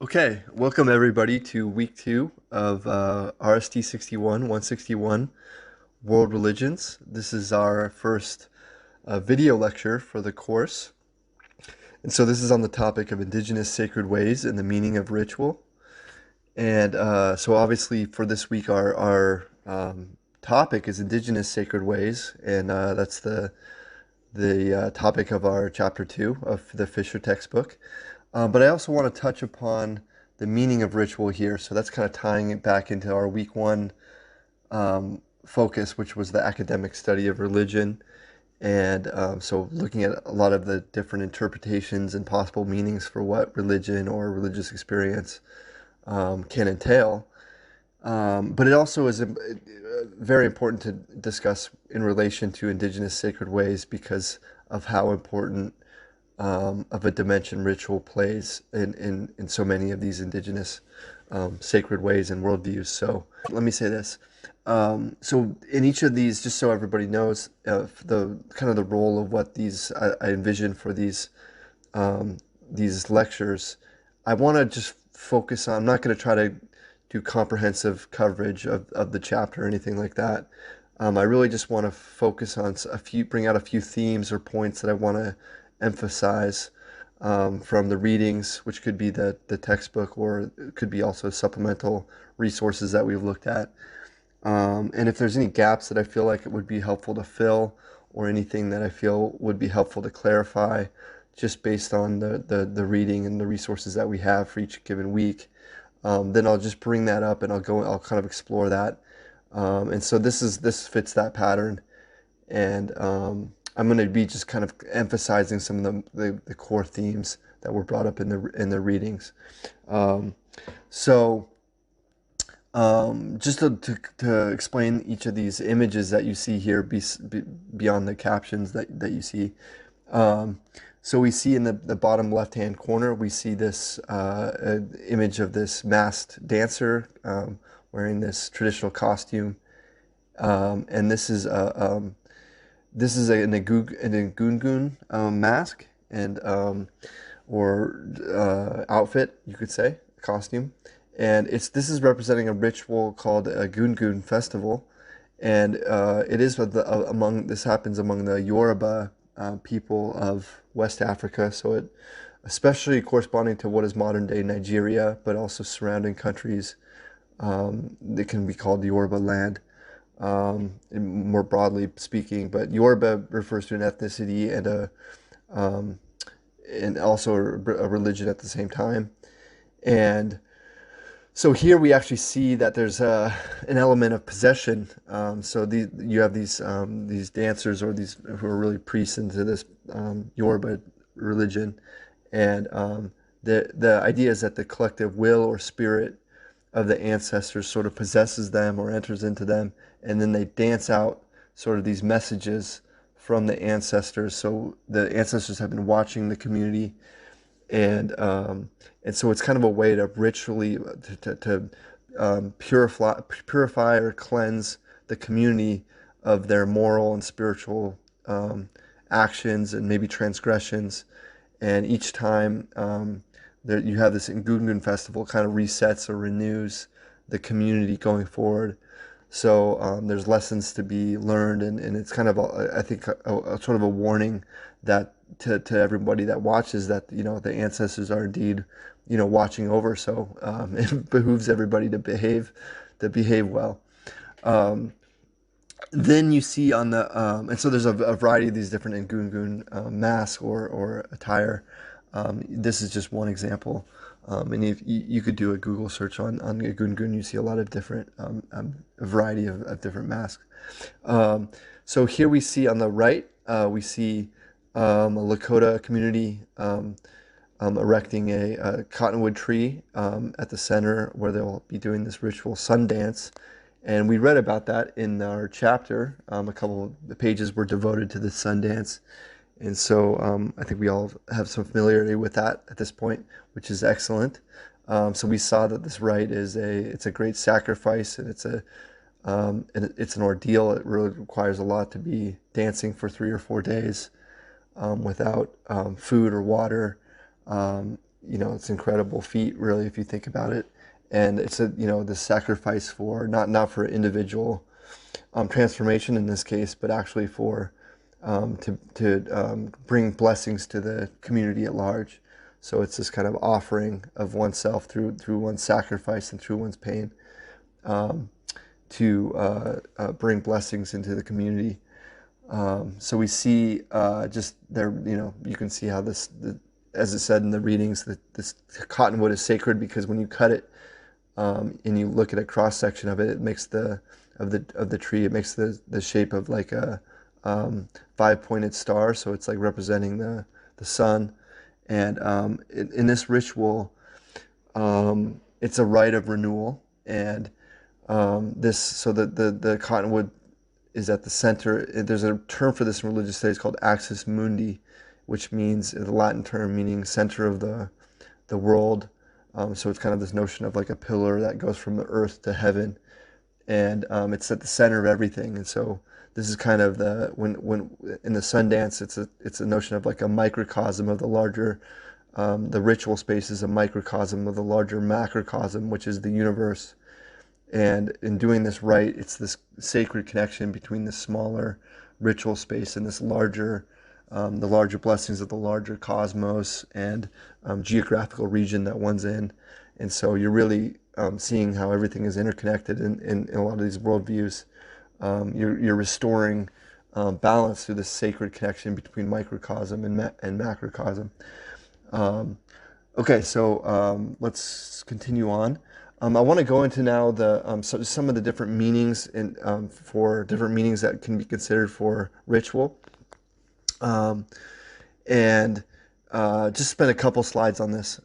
Okay, welcome everybody to week two of RST 161 World Religions. This is our first video lecture for the course. And so this is on the topic of Indigenous sacred ways and the meaning of ritual. And so obviously for this week our topic is Indigenous sacred ways, and that's the topic of our chapter two of the Fisher textbook. But I also want to touch upon the meaning of ritual here. So that's kind of tying it back into our week one focus, which was the academic study of religion. And so looking at a lot of the different interpretations and possible meanings for what religion or religious experience can entail. But it also is very important to discuss in relation to Indigenous sacred ways because of how important of a dimension ritual plays in so many of these Indigenous sacred ways and worldviews. So let me say this. So in each of these, just so everybody knows, the kind of the role of what I envision for these lectures, I want to just focus on. I'm not going to try to do comprehensive coverage of the chapter or anything like that. I really just want to focus on bring out a few themes or points that I want to emphasize from the readings, which could be the textbook, or it could be also supplemental resources that we've looked at. And if there's any gaps that I feel like it would be helpful to fill, or anything that I feel would be helpful to clarify, just based on the reading and the resources that we have for each given week, then I'll just bring that up and I'll kind of explore that. And so this fits that pattern. And I'm going to be just kind of emphasizing some of the core themes that were brought up in the readings. Um, so just to explain each of these images that you see here beyond the captions that you see. Um, so we see in the bottom left-hand corner, we see this image of this masked dancer wearing this traditional costume. And this is an Egungun mask and or outfit, you could say, costume, and this is representing a ritual called a Gungun festival, and it is among this happens among the Yoruba people of West Africa, so it especially corresponding to what is modern day Nigeria, but also surrounding countries that can be called Yoruba land, more broadly speaking. But Yoruba refers to an ethnicity um, and also a religion at the same time. And so here we actually see that there's an element of possession. So you have these dancers or these who are really priests into this Yoruba religion, and the idea is that the collective will or spirit of the ancestors sort of possesses them or enters into them, and then they dance out sort of these messages from the ancestors. So the ancestors have been watching the community, and so it's kind of a way to ritually purify or cleanse the community of their moral and spiritual actions and maybe transgressions. And each time you have this Ngungun festival, kind of resets or renews the community going forward. So there's lessons to be learned, and it's kind of, I think, a sort of a warning that to everybody that watches that, the ancestors are indeed, watching over. So it behooves everybody to behave well. Um, then you see and so there's a variety of these different Ngungun masks or attire. This is just one example. And if you could do a Google search on Ngungun, you see a lot of different, a variety of different masks. So here we see on the right, we see a Lakota community erecting a cottonwood tree at the center where they'll be doing this ritual sun dance. And we read about that in our chapter. A couple of the pages were devoted to the sun dance. And so I think we all have some familiarity with that at this point, which is excellent. So we saw that this rite it's a great sacrifice, and it's an ordeal. It really requires a lot to be dancing for 3 or 4 days without food or water. it's an incredible feat, really, if you think about it. And it's the sacrifice for not for individual transformation in this case, but actually for to bring blessings to the community at large. So it's this kind of offering of oneself through one's sacrifice and through one's pain, um, to bring blessings into the community. So we see just there, you can see how as it said in the readings, that this cottonwood is sacred because when you cut it, and you look at a cross section of it, it makes the tree, it makes the shape of like a 5-pointed star. So it's like representing the sun. And in this ritual, it's a rite of renewal. And so the cottonwood is at the center. There's a term for this in religious studies called axis mundi, which means the Latin term meaning center of the world. So it's kind of this notion of like a pillar that goes from the earth to heaven, and it's at the center of everything. And so this is kind of when in the Sundance, it's a notion of like a microcosm of the larger. The ritual space is a microcosm of the larger macrocosm, which is the universe. And in doing this rite, it's this sacred connection between the smaller ritual space and this the larger blessings of the larger cosmos and geographical region that one's in. And so you're really seeing how everything is interconnected in a lot of these worldviews. You're restoring balance through this sacred connection between microcosm and macrocosm. Okay, so let's continue on. I want to go into now some of the different meanings for different meanings that can be considered for ritual, and just spend a couple slides on this.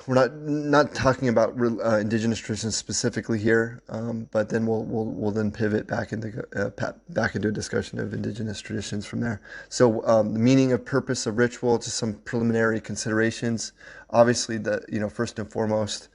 We're not talking about indigenous traditions specifically here, but then we'll then pivot back into a discussion of indigenous traditions from there. So the meaning of purpose of ritual, just some preliminary considerations. Obviously, first and foremost,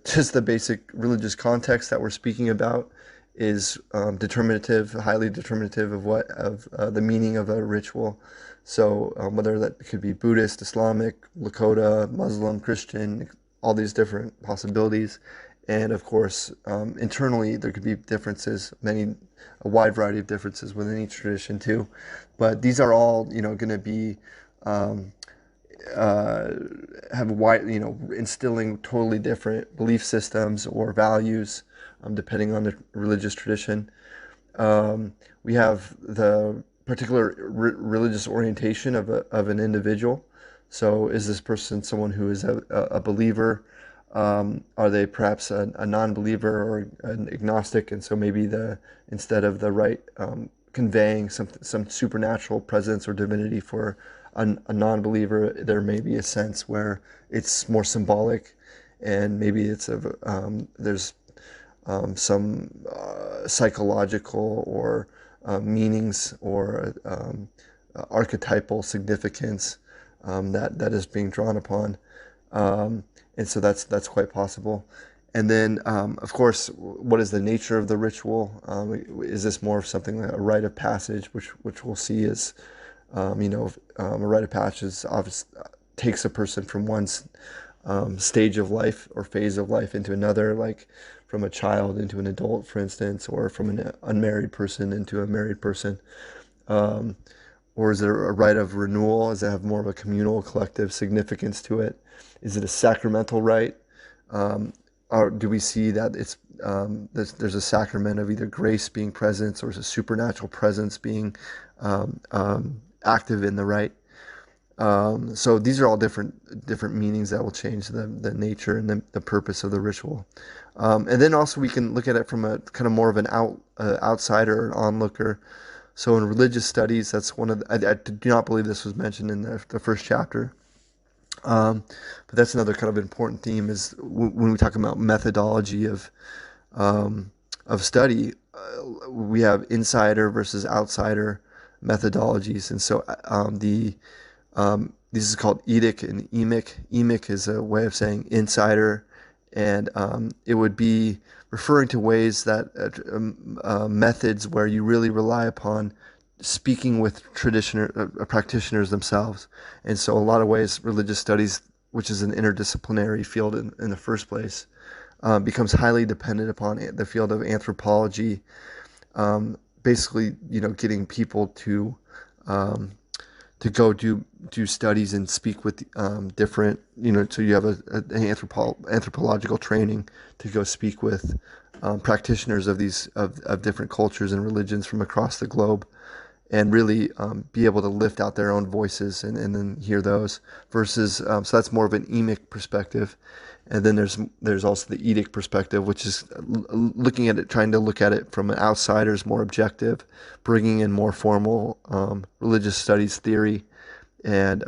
just the basic religious context that we're speaking about is determinative, highly determinative of the meaning of a ritual. So whether that could be Buddhist, Islamic, Lakota, Muslim, Christian, all these different possibilities. And of course, internally, there could be differences, a wide variety of differences within each tradition too. But these are all, going to be, have instilling totally different belief systems or values, depending on the religious tradition. We have the particular religious orientation of an individual. So is this person someone who is a believer? Are they perhaps a non-believer or an agnostic? And so maybe instead of the rite conveying some supernatural presence or divinity for a non-believer, there may be a sense where it's more symbolic, and maybe there's some psychological or meanings or archetypal significance that is being drawn upon, and so that's quite possible. And then, of course, what is the nature of the ritual? Is this more of something like a rite of passage, which we'll see is, a rite of passage takes a person from one stage of life or phase of life into another, like from a child into an adult, for instance, or from an unmarried person into a married person. Or is it a rite of renewal? Does it have more of a communal, collective significance to it? Is it a sacramental rite? Or do we see that there's a sacrament of either grace being present or a supernatural presence being active in the rite? So these are all different meanings that will change the nature and the purpose of the ritual. And then also we can look at it from a kind of more of an outsider, an onlooker. So in religious studies, that's I do not believe this was mentioned in the first chapter. But that's another kind of important theme is when we talk about methodology of study, we have insider versus outsider methodologies. And so this is called etic and emic. Emic is a way of saying insider, and it would be referring to ways that methods where you really rely upon speaking with practitioners themselves. And so, a lot of ways, religious studies, which is an interdisciplinary field in the first place, becomes highly dependent upon the field of anthropology. Basically, getting people um, to go do studies and speak with different, so you have an anthropological training to go speak with practitioners of these of different cultures and religions from across the globe, and really be able to lift out their own voices and then hear those versus so that's more of an emic perspective. And then there's also the edict perspective, which is looking at it, trying to look at it from an outsider's more objective, bringing in more formal religious studies theory. And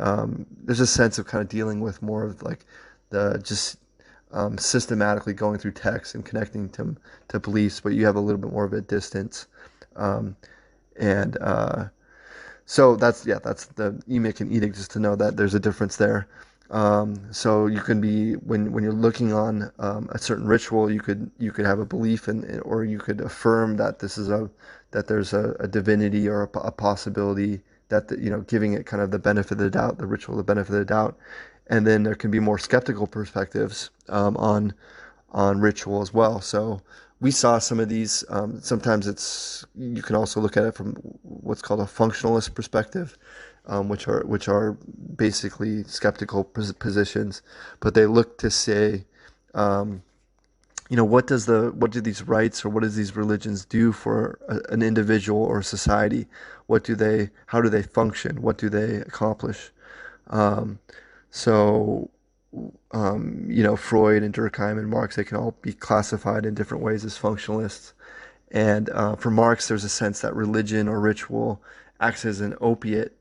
there's a sense of kind of dealing with more of like the just systematically going through text and connecting to beliefs, but you have a little bit more of a distance. Um, and So that's the emic and edict, just to know that there's a difference there. So you can be when you're looking on a certain ritual, you could have a belief in, or you could affirm that that there's a divinity or a possibility that giving it kind of the benefit of the doubt, the ritual the benefit of the doubt. And then there can be more skeptical perspectives on ritual as well. So we saw some of these. Sometimes you can also look at it from what's called a functionalist perspective, which are basically skeptical positions, but they look to say, um, what do these rites or what does these religions do for an individual or a society? How do they function? What do they accomplish? Um, so Freud and Durkheim and Marx, they can all be classified in different ways as functionalists. And for Marx, there's a sense that religion or ritual acts as an opiate.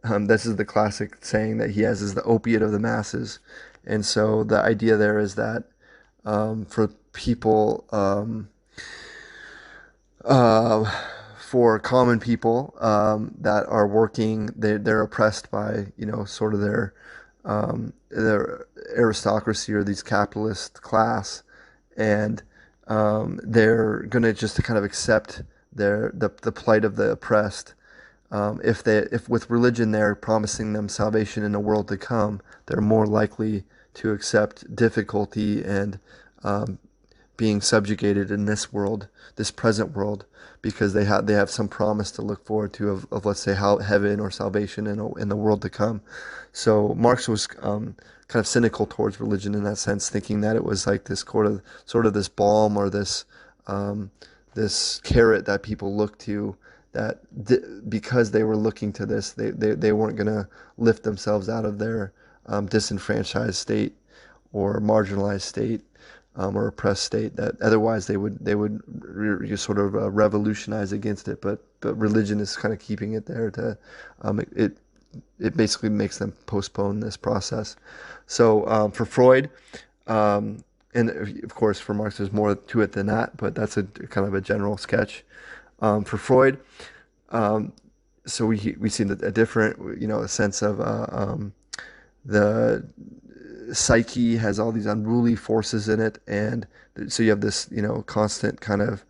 This is the classic saying that he has, is the opiate of the masses. And so the idea there is that for people, uh, for common people that are working, they're oppressed by, sort of their aristocracy or these capitalist class, and they're going to just kind of accept the plight of the oppressed. If with religion they're promising them salvation in a world to come, they're more likely to accept difficulty and um, being subjugated in this world, this present world, because they have some promise to look forward to of let's say how heaven or salvation in the world to come. So Marx was kind of cynical towards religion in that sense, thinking that it was like this sort of this balm or um, this carrot that people look to, that because they were looking to this, they weren't going to lift themselves out of their disenfranchised state or marginalized state, or oppressed state, that otherwise they would sort of revolutionize against it. But religion is kind of keeping it there to it basically makes them postpone this process. So for Freud, and of course for Marx, there's more to it than that, but that's a kind of a general sketch. For Freud, um, so we see a different, a sense of the psyche has all these unruly forces in it, and so you have this, constant kind of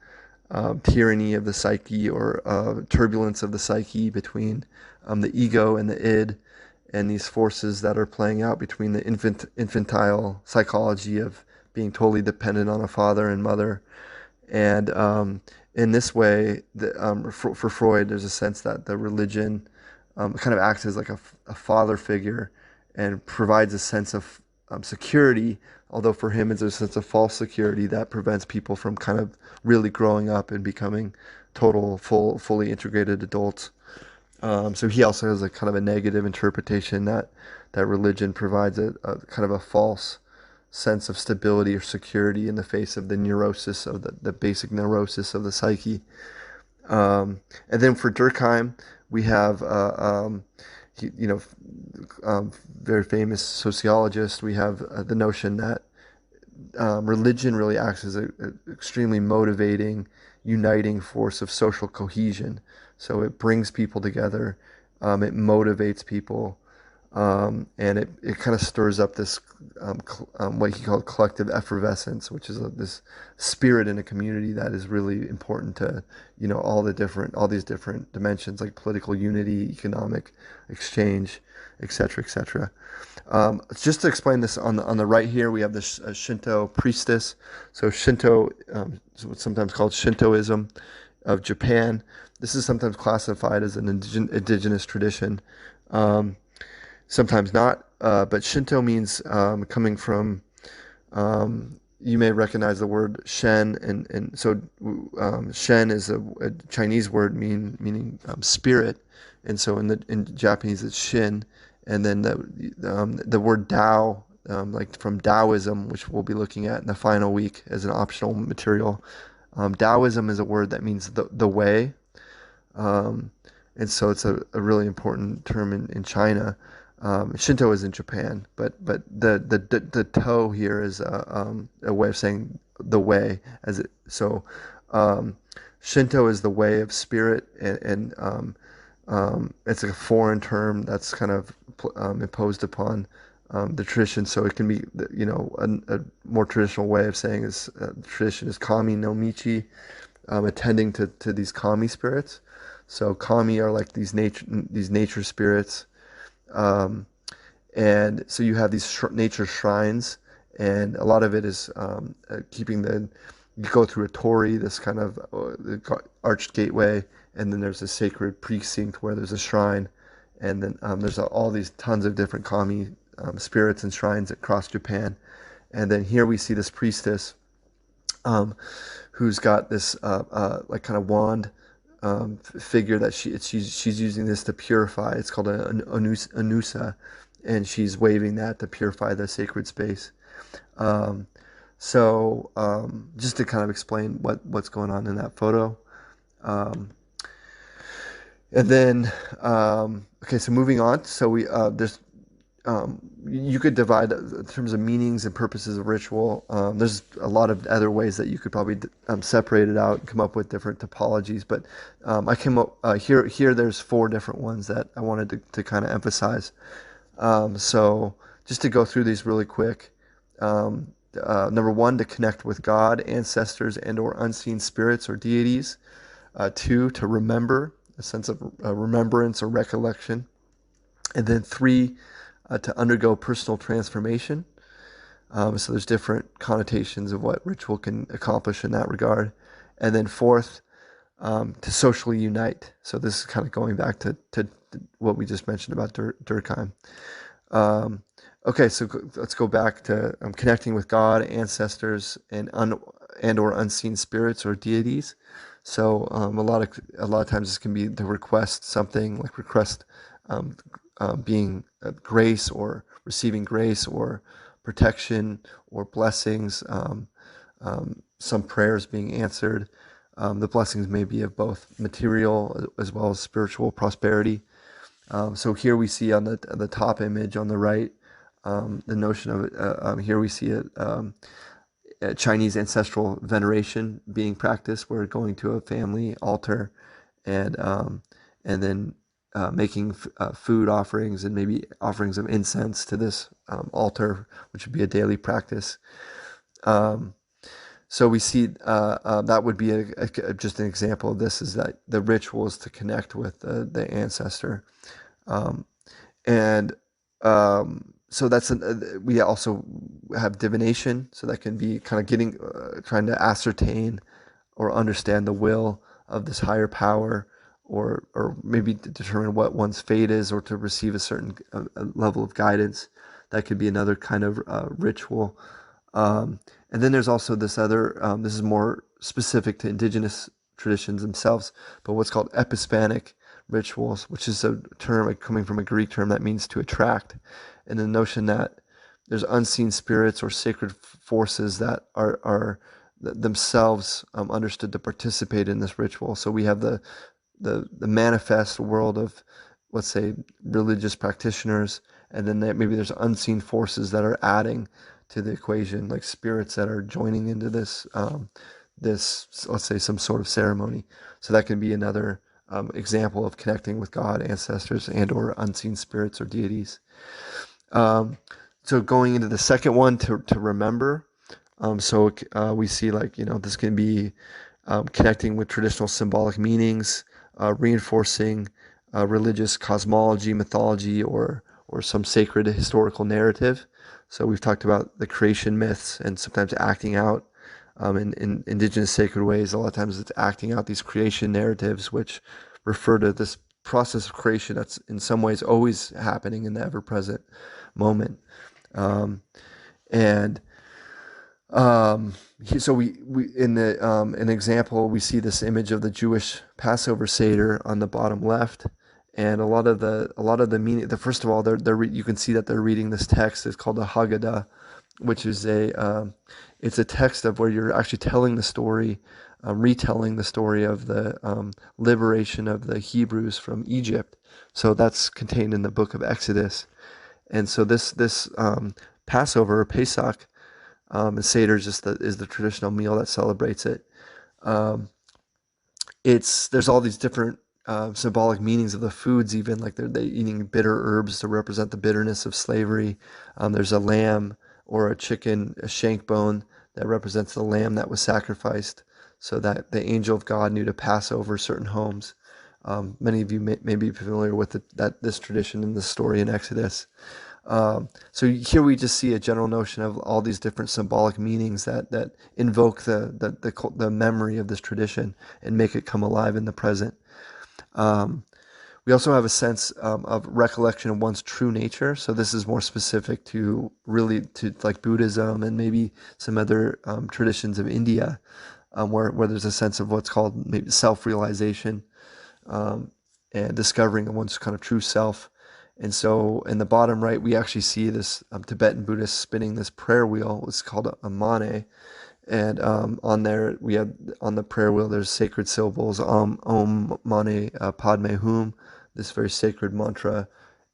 tyranny of the psyche, or turbulence of the psyche between the ego and the id, and these forces that are playing out between the infantile psychology of being totally dependent on a father and mother. And in this way, for Freud, there's a sense that the religion kind of acts as like a father figure and provides a sense of security, although for him it's a sense of false security that prevents people from kind of really growing up and becoming fully integrated adults. So he also has a kind of a negative interpretation that religion provides a kind of a false sense of stability or security in the face of the neurosis of the basic neurosis of the psyche. And then for Durkheim, we have he, very famous sociologist. We have the notion that religion really acts as an extremely motivating, uniting force of social cohesion. So it brings people together, it motivates people, and it kind of stirs up this what he called collective effervescence, which is this spirit in a community that is really important to, all these different dimensions like political unity, economic exchange, etc., etc. Just to explain this, on the right here, we have this Shinto priestess. So Shinto, is what's sometimes called Shintoism of Japan. This is sometimes classified as an indigenous tradition. Um, Sometimes not. But Shinto means, coming from, you may recognize the word Shen, and so Shen is a Chinese word meaning spirit, and so in Japanese it's Shin, and then the word Tao, like from Taoism, which we'll be looking at in the final week as an optional material. Taoism is a word that means the way, um, and so it's a really important term in China. Shinto is in Japan, but the toe here is a way of saying the way, as it so. Um, Shinto is the way of spirit, and it's a foreign term that's kind of imposed upon the tradition. So it can be, a more traditional way of saying is tradition is kami no michi, attending to these kami spirits. So kami are like these nature spirits, um, and so you have these nature shrines, and a lot of it is keeping you go through a torii, this kind of arched gateway, and then there's a sacred precinct where there's a shrine, and then there's all these tons of different kami spirits and shrines across Japan. And then here we see this priestess, um, who's got this like kind of wand figure that she's using this to purify. It's called anusa, and she's waving that to purify the sacred space. Um, just to kind of explain what's going on in that photo. Um, and then okay, so moving on. So there's you could divide in terms of meanings and purposes of ritual. There's a lot of other ways that you could probably separate it out and come up with different topologies. But I came up here. Here, there's 4 different ones that I wanted to kind of emphasize. So just to go through these really quick. Number 1, to connect with God, ancestors, and/or unseen spirits or deities. 2, to remember, a sense of remembrance or recollection. And then 3, to undergo personal transformation. So there's different connotations of what ritual can accomplish in that regard. And then 4th, to socially unite. So this is kind of going back to what we just mentioned about Durkheim. Okay, so let's go back to connecting with God, ancestors, and/or unseen spirits or deities. So a lot of times this can be to request something, like request um, being grace, or receiving grace, or protection, or blessings. Some prayers being answered. The blessings may be of both material as well as spiritual prosperity. So here we see on the top image on the right, the notion of it. Here we see a Chinese ancestral veneration being practiced. We're going to a family altar, and then making food offerings and maybe offerings of incense to this altar, which would be a daily practice. Um, so we see that would be just an example of this, is that the ritual is to connect with the ancestor. Um, and so we also have divination, so that can be kind of trying to ascertain or understand the will of this higher power, or maybe to determine what one's fate is, or to receive a certain level of guidance. That could be another kind of ritual. And then there's also this other, this is more specific to indigenous traditions themselves, but what's called epispanic rituals, which is a term coming from a Greek term that means to attract, and the notion that there's unseen spirits or sacred forces that are themselves understood to participate in this ritual. So we have the manifest world of, let's say, religious practitioners, and then maybe there's unseen forces that are adding to the equation, like spirits that are joining into this, let's say, some sort of ceremony. So that can be another example of connecting with God, ancestors, and/or unseen spirits or deities. Um, So going into the second one, to remember. We see, like, this can be connecting with traditional symbolic meanings, reinforcing religious cosmology, mythology, or some sacred historical narrative. So we've talked about the creation myths and sometimes acting out in indigenous sacred ways. A lot of times it's acting out these creation narratives, which refer to this process of creation that's in some ways always happening in the ever-present moment. Um, and so we in the an example, we see this image of the Jewish Passover Seder on the bottom left, and a lot of the meaning. The first of all, you can see that they're reading this text. It's called the Haggadah, which is it's a text of where you're actually telling the story, retelling the story of the liberation of the Hebrews from Egypt. So that's contained in the book of Exodus. And so this Passover or Pesach, and Seder is the traditional meal that celebrates it. Um, there's all these different symbolic meanings of the foods. Even like they eating bitter herbs to represent the bitterness of slavery. There's a lamb or a chicken, a shank bone that represents the lamb that was sacrificed, so that the angel of God knew to pass over certain homes. Many of you may be familiar with this tradition in the story in Exodus. So here we just see a general notion of all these different symbolic meanings that invoke the memory of this tradition and make it come alive in the present. Um, we also have a sense of recollection of one's true nature. So this is more specific to really to like Buddhism and maybe some other traditions of India, where there's a sense of what's called maybe self-realization, um, and discovering of one's kind of true self. And so in the bottom right, we actually see this Tibetan Buddhist spinning this prayer wheel. It's called a mane. And on there, we have on the prayer wheel, there's sacred syllables, Om Mani Padme Hum, this very sacred mantra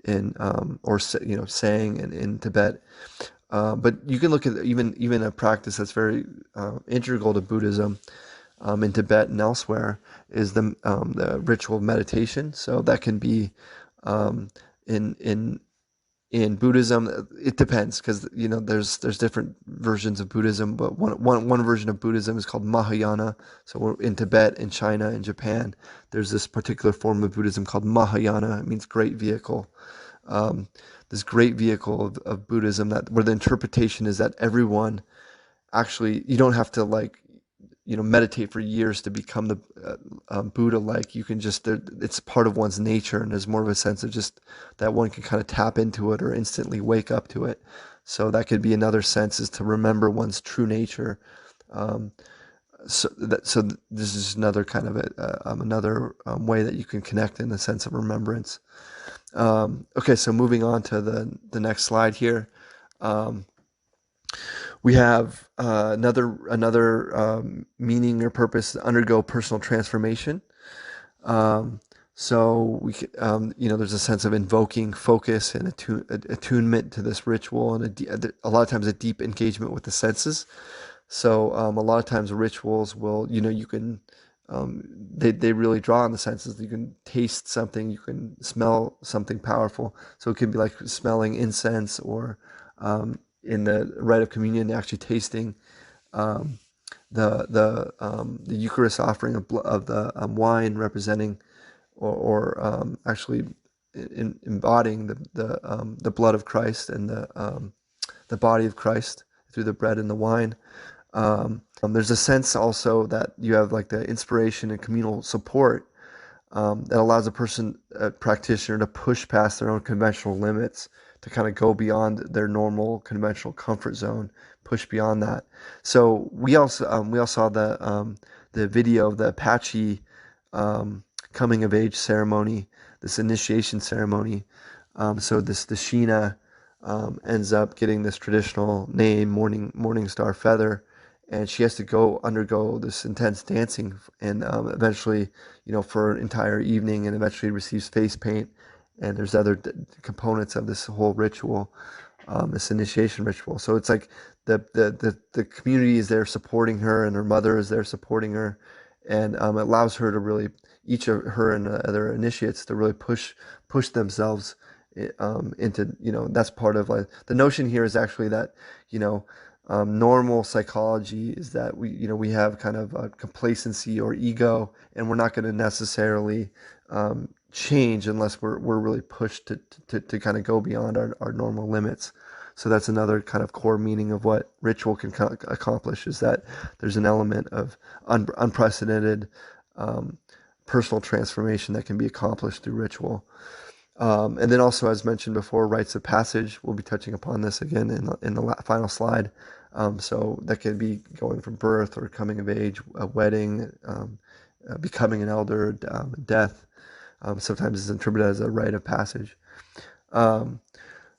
in, saying in Tibet. But you can look at even a practice that's very integral to Buddhism in Tibet and elsewhere is the ritual of meditation. So that can be um, in in in Buddhism. It depends, because there's different versions of Buddhism, but one version of Buddhism is called Mahayana. So in Tibet, in China, in Japan, there's this particular form of Buddhism called Mahayana. It means great vehicle. Um, this great vehicle of Buddhism, that where the interpretation is that everyone actually, you don't have to like meditate for years to become the Buddha. Like, you can just it's part of one's nature, and there's more of a sense of just that one can kind of tap into it or instantly wake up to it. So that could be another sense, is to remember one's true nature. um, so this is another kind of another way that you can connect in the sense of remembrance. Okay, so moving on to the next slide here. um, we have another meaning or purpose: undergo personal transformation. Um, there's a sense of invoking focus and attunement to this ritual, and a lot of times a deep engagement with the senses. So a lot of times rituals will, you can, they really draw on the senses. You can taste something, you can smell something powerful. So it could be like smelling incense, or in the rite of communion, actually tasting um, the Eucharist offering of the wine, representing or actually embodying the blood of Christ and the body of Christ through the bread and the wine. There's a sense also that you have like the inspiration and communal support that allows a practitioner, to push past their own conventional limits, to kind of go beyond their normal conventional comfort zone, push beyond that. So we all saw the video of the Apache coming of age ceremony, this initiation ceremony. So the Sheena ends up getting this traditional name, Morning Star Feather, and she has to undergo this intense dancing, and eventually, for an entire evening, and eventually receives face paint. And there's other components of this whole ritual, this initiation ritual. So it's like the community is there supporting her, and her mother is there supporting her, and it allows her to really, each of her and other initiates, to really push themselves into, that's part of, like, the notion here is actually that, you know, normal psychology is that we have kind of a complacency or ego, and we're not going to necessarily change unless we're really pushed to kind of go beyond our normal limits. So that's another kind of core meaning of what ritual can accomplish, is that there's an element of unprecedented um, personal transformation that can be accomplished through ritual. And then also, as mentioned before, rites of passage. We'll be touching upon this again in the final slide. So that can be going from birth or coming of age, a wedding, becoming an elder, death. Sometimes it's interpreted as a rite of passage. Um,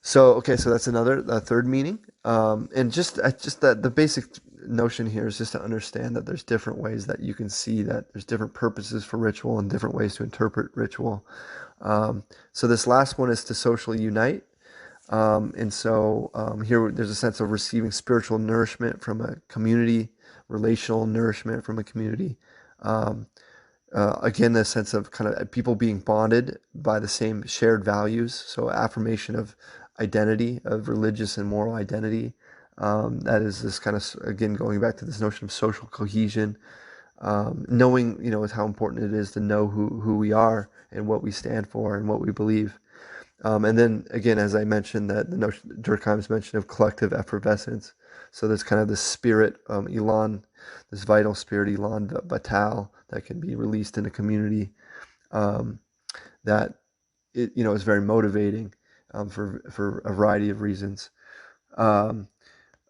so that's a third meaning. And just that the basic notion here is just to understand that there's different ways that you can see that there's different purposes for ritual and different ways to interpret ritual. So this last one is to socially unite. And so here there's a sense of receiving spiritual nourishment from a community, relational nourishment from a community. Um, Again, the sense of kind of people being bonded by the same shared values. So affirmation of identity, of religious and moral identity. That is this kind of, again, going back to this notion of social cohesion. Knowing, is how important it is to know who we are and what we stand for and what we believe. And then again, as I mentioned, that the notion, Durkheim's mention of collective effervescence. So there's kind of this spirit, elan, this vital spirit, elan vital, that can be released in a community, um, that is very motivating, for a variety of reasons. Um,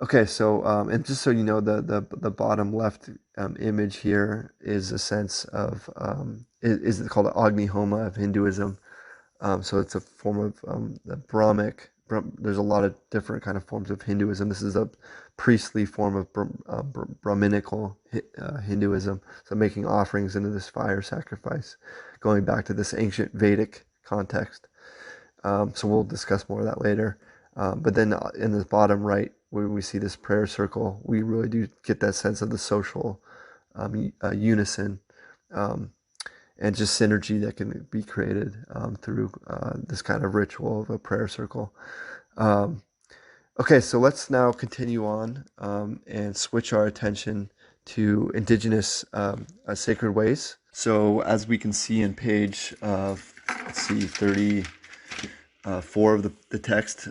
okay, so and just so you know, the bottom left image here is a sense of is called the Agni Homa of Hinduism. So it's a form of the Brahmic. There's a lot of different kind of forms of Hinduism. This is a priestly form of Brahminical Hinduism. So making offerings into this fire sacrifice, going back to this ancient Vedic context. So we'll discuss more of that later. But then in the bottom right, where we see this prayer circle, we really do get that sense of the social unison. Um, and just synergy that can be created through this kind of ritual of a prayer circle. Um, okay, so let's now continue on and switch our attention to indigenous sacred ways. So as we can see in page, let's see, 34 of the text,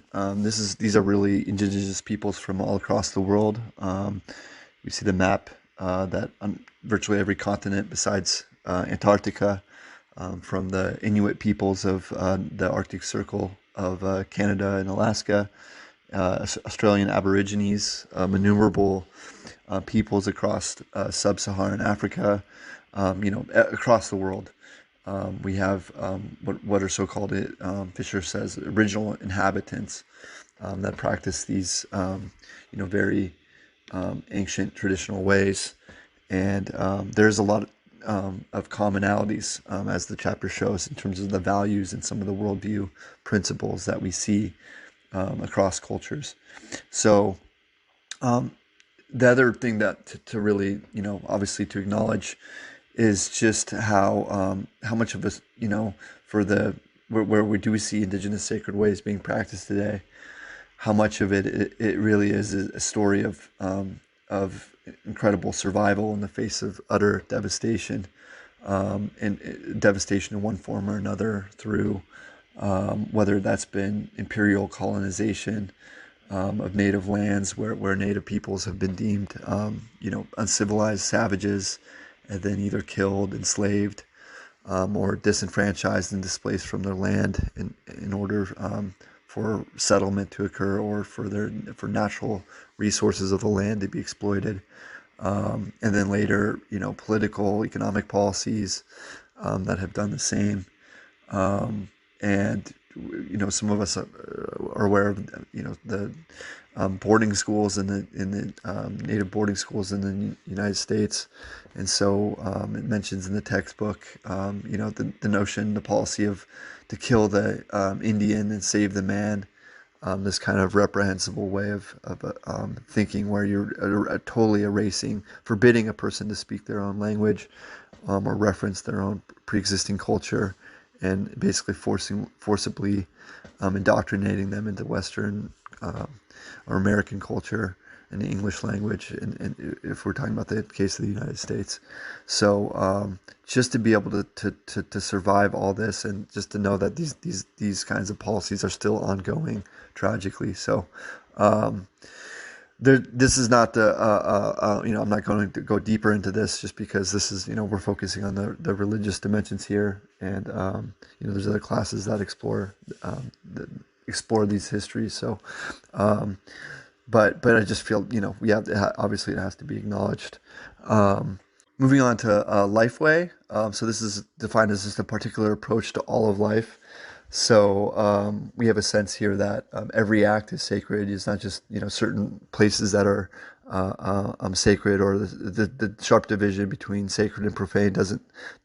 these are really indigenous peoples from all across the world. We see the map that on virtually every continent besides Antarctica, from the Inuit peoples of the Arctic Circle of Canada and Alaska, Australian Aborigines, innumerable peoples across sub-Saharan Africa, across the world. We have what are so-called, Fisher says, original inhabitants that practice these, very ancient traditional ways. And there's a lot of commonalities, as the chapter shows, in terms of the values and some of the worldview principles that we see across cultures. So the other thing that to really, obviously to acknowledge is just how much of us, for the where we do see indigenous sacred ways being practiced today, how much of it really is a story of incredible survival in the face of utter devastation, and devastation in one form or another through whether that's been imperial colonization of native lands where native peoples have been deemed uncivilized savages, and then either killed, enslaved, or disenfranchised and displaced from their land in order for settlement to occur, or for natural resources of the land to be exploited. And then later, political, economic policies that have done the same. And some of us are aware of the boarding schools in the native boarding schools in the United States, and so it mentions in the textbook the notion, the policy of to kill the Indian and save the man. This kind of reprehensible way of thinking, where you're totally erasing, forbidding a person to speak their own language, or reference their own pre-existing culture, and basically forcibly indoctrinating them into Western or American culture and the English language, and if we're talking about the case of the United States. So just to be able to survive all this, and just to know that these kinds of policies are still ongoing tragically. So this is not the I'm not going to go deeper into this, just because this is, we're focusing on the religious dimensions here, and there's other classes that explore these histories. So but I just feel, we have obviously it has to be acknowledged. Moving on to Lifeway. So this is defined as just a particular approach to all of life. So we have a sense here that every act is sacred. It's not just, certain places that are sacred, or the sharp division between sacred and profane doesn't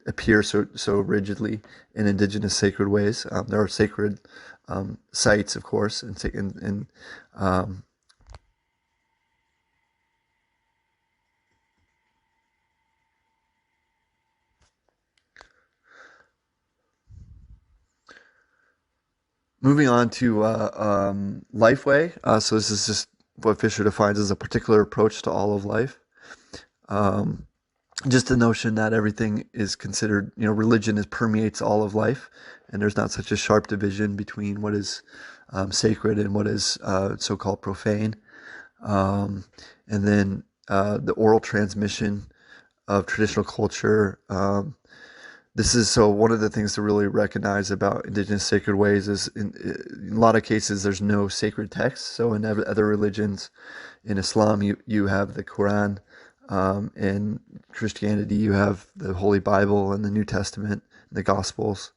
appear so rigidly in indigenous sacred ways. There are sacred sites, of course, and moving on to Lifeway. So this is just what Fisher defines as a particular approach to all of life. Just the notion that everything is considered, religion permeates all of life, and there's not such a sharp division between what is sacred and what is so-called profane. And then the oral transmission of traditional culture. This is so one of the things to really recognize about indigenous sacred ways is in a lot of cases there's no sacred text. So in other religions, in Islam you have the Quran, in Christianity you have the Holy Bible and the New Testament, and the Gospels.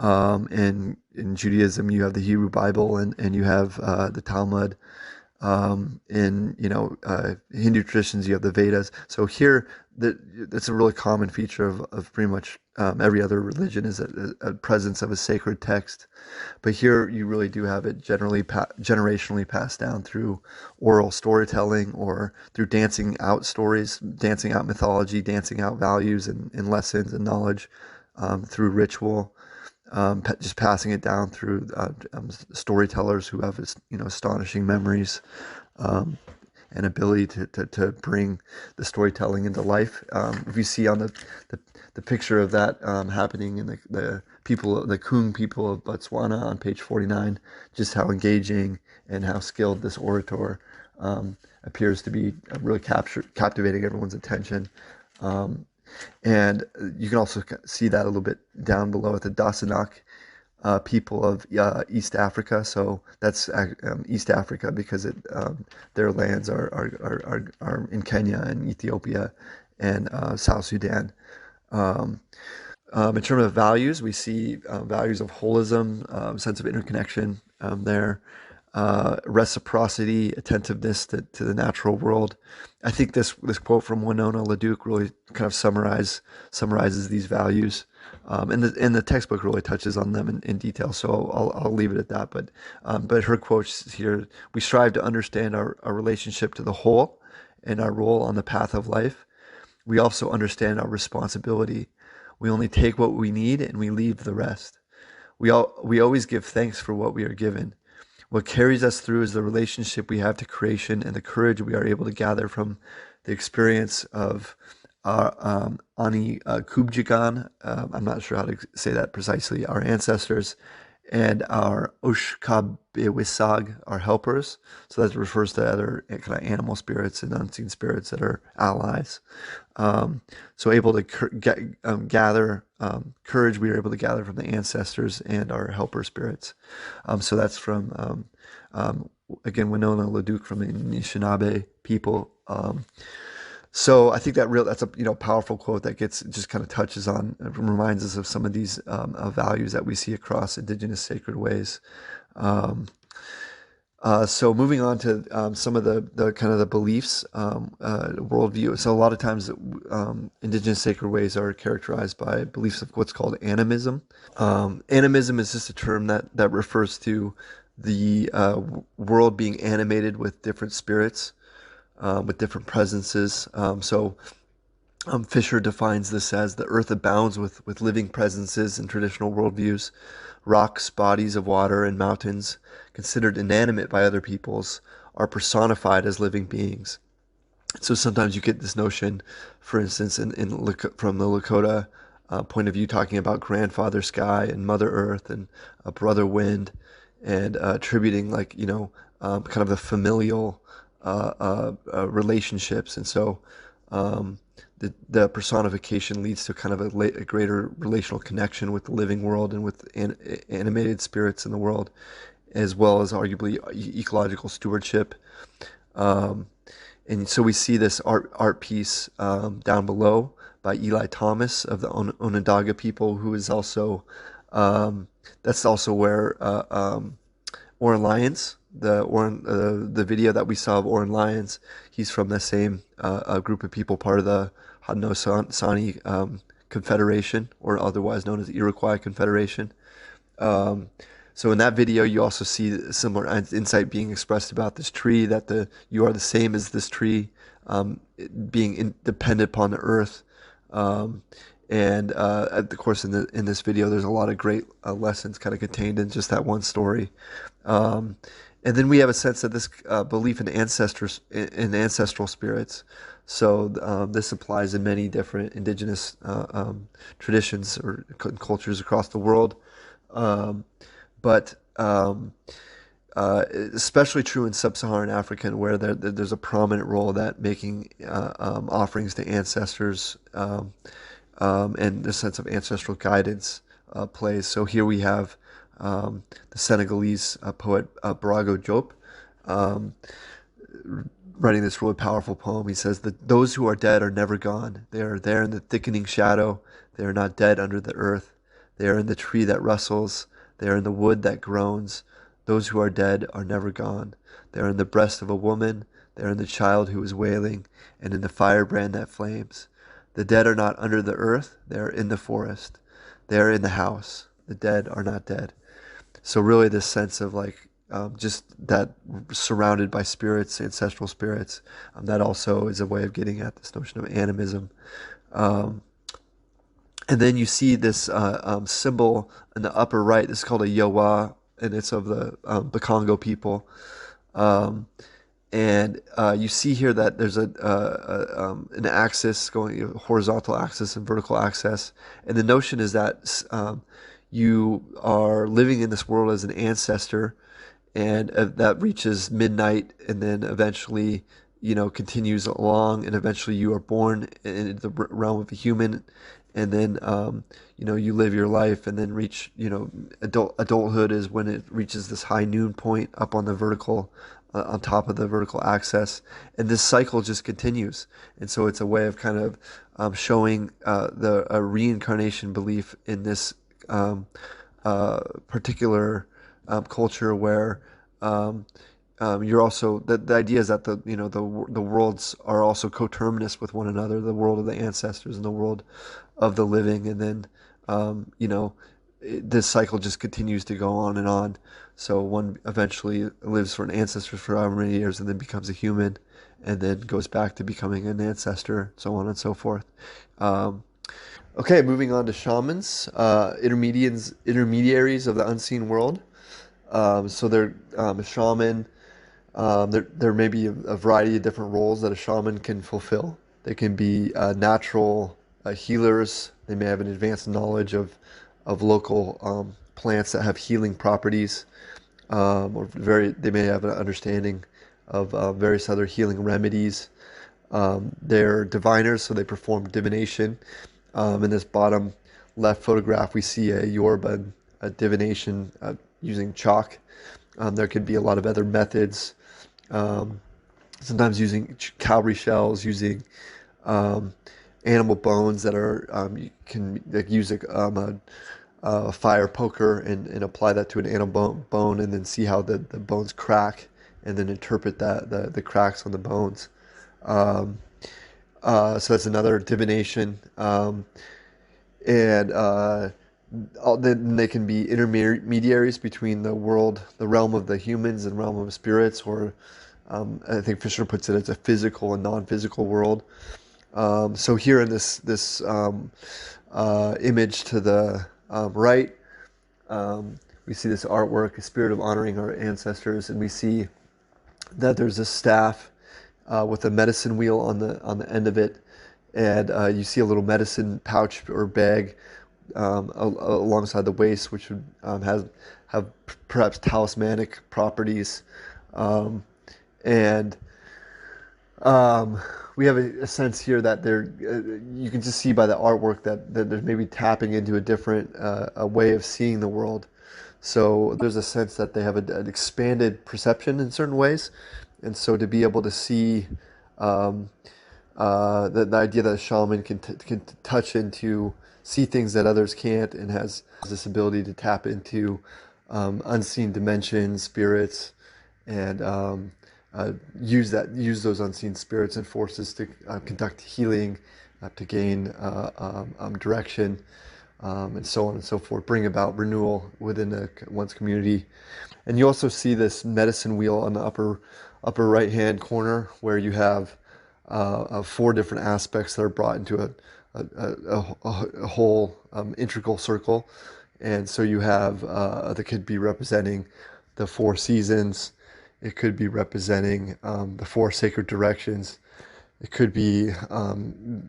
In Judaism you have the Hebrew Bible, and you have the Talmud. In Hindu traditions you have the Vedas. So here that's a really common feature of pretty much every other religion, is a presence of a sacred text. But here you really do have it generationally passed down through oral storytelling, or through dancing out stories, dancing out mythology, dancing out values and lessons and knowledge, through ritual. Just passing it down through storytellers who have astonishing memories, and ability to bring the storytelling into life. If you see on the picture of that happening in the Kung people of Botswana on page 49, just how engaging and how skilled this orator appears to be, really captivating everyone's attention. And you can also see that a little bit down below at the Dasanak people of East Africa. So that's East Africa because their lands are in Kenya and Ethiopia and South Sudan. In terms of values, we see values of holism, sense of interconnection there, reciprocity, attentiveness to the natural world. I think this quote from Winona LaDuke really kind of summarizes these values, and the textbook really touches on them in detail. So I'll leave it at that. But her quotes here: we strive to understand our relationship to the whole and our role on the path of life. We also understand our responsibility. We only take what we need and we leave the rest. We always give thanks for what we are given. What carries us through is the relationship we have to creation and the courage we are able to gather from the experience of our Ani Kubjigan. I'm not sure how to say that precisely. Our ancestors, and our Oshkabewisag, our helpers. So that refers to other kind of animal spirits and unseen spirits that are allies. So able to gather courage we are able to gather from the ancestors and our helper spirits. So that's from again Winona LaDuke from the Anishinaabe people. So I think that's a powerful quote that just kind of touches on, reminds us of some of these values that we see across indigenous sacred ways. So moving on to some of the kind of the beliefs, worldview. So a lot of times indigenous sacred ways are characterized by beliefs of what's called animism. Animism is just a term that refers to the world being animated with different spirits, with different presences. So Fisher defines this as the earth abounds with living presences in traditional worldviews. Rocks, bodies of water, and mountains, considered inanimate by other peoples, are personified as living beings. So sometimes you get this notion, for instance, from the Lakota point of view, talking about grandfather sky and mother earth and brother wind, and attributing like kind of the familial relationships. And so um, the personification leads to kind of a greater relational connection with the living world and with animated spirits in the world, as well as arguably ecological stewardship. Um, and so we see this art piece down below by Eli Thomas of the Onondaga people, who is also that's also where Oren Lyons, the video that we saw of Oren Lyons, he's from the same group of people, part of the Haudenosaunee Confederation, or otherwise known as the Iroquois Confederation. Um, so in that video, you also see similar insight being expressed about this tree, that you are the same as this tree, being dependent upon the earth. Um, and of course, in this video, there's a lot of great lessons kind of contained in just that one story. Um, and then we have a sense of this belief in ancestral spirits. So this applies in many different indigenous traditions or cultures across the world. Um, but especially true in sub-Saharan Africa, where there's a prominent role that making offerings to ancestors and the sense of ancestral guidance plays. So here we have the Senegalese poet Barago Diop um, writing this really powerful poem. He says that those who are dead are never gone. They are there in the thickening shadow. They are not dead under the earth. They are in the tree that rustles. They are in the wood that groans. Those who are dead are never gone. They are in the breast of a woman. They are in the child who is wailing, and in the firebrand that flames. The dead are not under the earth. They are in the forest. They are in the house. The dead are not dead. So really this sense of like just that surrounded by spirits, ancestral spirits, that also is a way of getting at this notion of animism. Um, and then you see this symbol in the upper right. This is called a Yowa, and it's of the Congo people. Um, and you see here that there's an axis going, horizontal axis and vertical axis. And the notion is that you are living in this world as an ancestor, and that reaches midnight, and then eventually, continues along, and eventually you are born in the realm of a human, and then you live your life, and then reach adulthood is when it reaches this high noon point up on the vertical. On top of the vertical axis, and this cycle just continues. And so it's a way of kind of showing the a reincarnation belief in this particular culture where you're also the idea is that the worlds are also coterminous with one another, the world of the ancestors and the world of the living, and then this cycle just continues to go on and on. So one eventually lives for an ancestor for however many years, and then becomes a human, and then goes back to becoming an ancestor, so on and so forth. Um, okay, moving on to shamans, intermediaries of the unseen world. So they're a shaman. There may be a variety of different roles that a shaman can fulfill. They can be natural healers. They may have an advanced knowledge of local plants that have healing properties, they may have an understanding of various other healing remedies. They're diviners, so they perform divination. In this bottom left photograph, we see a Yoruba divination using chalk. There could be a lot of other methods, um, sometimes using cowrie shells, using um, animal bones that are you can like, use a fire poker and apply that to an animal bone, and then see how the bones crack, and then interpret the cracks on the bones. Um, so that's another divination. And then they can be intermediaries between the realm of the humans and realm of spirits, or I think Fisher puts it as a physical and non-physical world. So here in this image to the right, we see this artwork, a spirit of honoring our ancestors, and we see that there's a staff with a medicine wheel on the end of it, and you see a little medicine pouch or bag alongside the waist, which would have perhaps talismanic properties, um, and we have a sense here that you can just see by the artwork that there's maybe tapping into a different a way of seeing the world. So there's a sense that they have an expanded perception in certain ways. And so to be able to see um, the idea that a shaman can touch into, see things that others can't, and has this ability to tap into unseen dimensions, spirits, and use those unseen spirits and forces to conduct healing, to gain direction, and so on and so forth, bring about renewal within one's community. And you also see this medicine wheel on the upper right hand corner, where you have four different aspects that are brought into a whole integral circle. And so you have that could be representing the four seasons. It could be representing the four sacred directions. It could be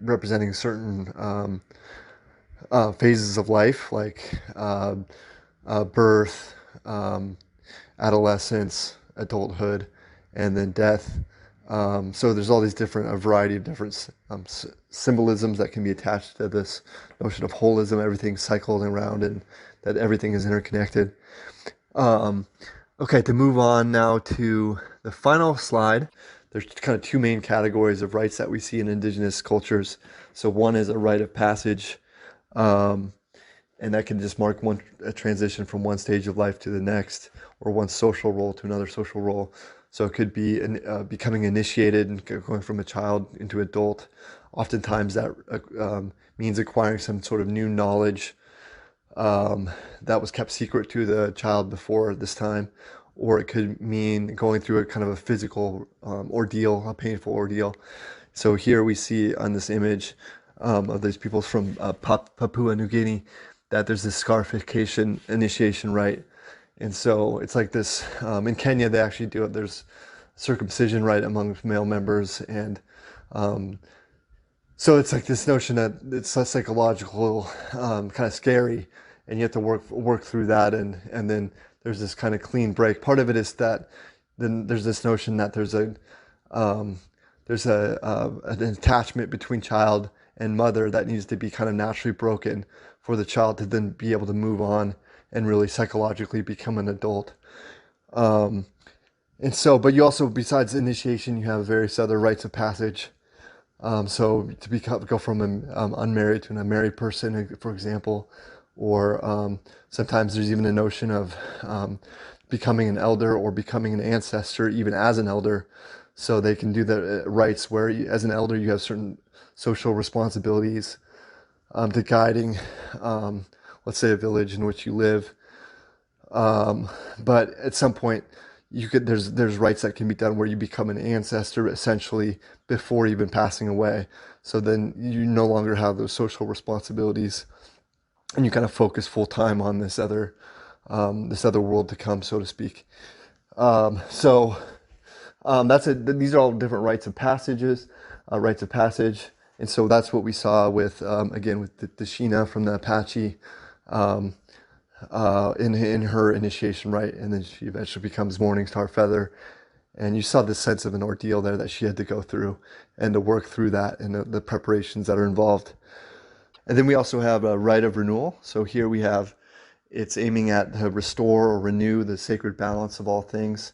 representing certain phases of life, like birth, adolescence, adulthood, and then death. So there's all these different, a variety of different symbolisms that can be attached to this notion of holism, everything cycled around, and that everything is interconnected. Okay, to move on now to the final slide, there's kind of two main categories of rites that we see in indigenous cultures. So one is a rite of passage, um, and that can just mark a transition from one stage of life to the next, or one social role to another social role. So it could be becoming initiated and going from a child into adult. Oftentimes that means acquiring some sort of new knowledge that was kept secret to the child before this time, or it could mean going through a kind of a physical ordeal, a painful ordeal. So here we see on this image of these people from Papua New Guinea that there's this scarification initiation rite. And so it's like this, in Kenya they actually do it, there's circumcision rite among male members, and so it's like this notion that it's a psychological, kind of scary, and you have to work through that, and then there's this kind of clean break. Part of it is that then there's this notion that um, there's an attachment between child and mother that needs to be kind of naturally broken for the child to then be able to move on and really psychologically become an adult. Um, and so, but you also, besides initiation, you have various other rites of passage. So to go from an unmarried to a married person, for example, or sometimes there's even a notion of becoming an elder or becoming an ancestor, even as an elder. So they can do the rites where, as an elder, you have certain social responsibilities to guiding, let's say, a village in which you live. But at some point, there's rites that can be done where you become an ancestor essentially before even passing away. So then you no longer have those social responsibilities, and you kind of focus full time on this other world to come, so to speak. So that's it. These are all different rites of passage, and so that's what we saw with again with the Sheena from the Apache. Um, in her initiation rite, and then she eventually becomes Morning Star Feather, and you saw this sense of an ordeal there that she had to go through, and to work through that, and the preparations that are involved. And then we also have a rite of renewal. So here we have, it's aiming at to restore or renew the sacred balance of all things,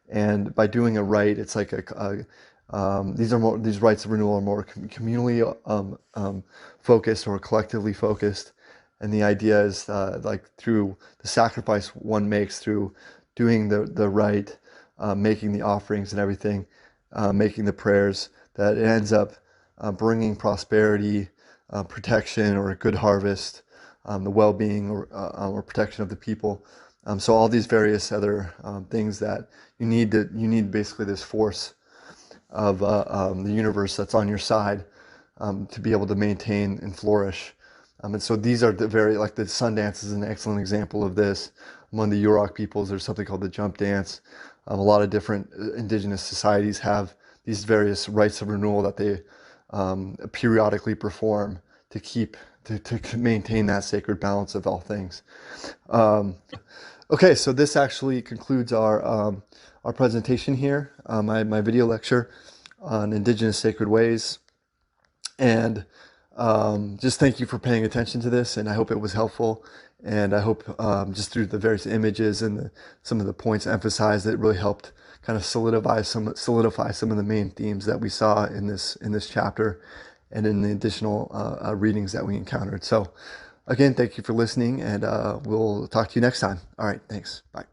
and by doing a rite, it's like these rites of renewal are more communally focused or collectively focused. And the idea is like through the sacrifice one makes through doing the rite, making the offerings and everything, making the prayers, that it ends up bringing prosperity, protection, or a good harvest, the well-being or protection of the people. So all these various other things that you need basically this force of the universe that's on your side, to be able to maintain and flourish. And so these are the very, like the sun dance is an excellent example of this. Among the Yurok peoples, there's something called the jump dance. A lot of different indigenous societies have these various rites of renewal that they periodically perform to keep, to maintain that sacred balance of all things. Okay, so this actually concludes our presentation here, my video lecture on Indigenous sacred ways. And just thank you for paying attention to this, and I hope it was helpful. And I hope just through the various images and some of the points emphasized, it really helped kind of solidify some of the main themes that we saw in this chapter and in the additional readings that we encountered. So again, thank you for listening, and we'll talk to you next time. All right, thanks. Bye.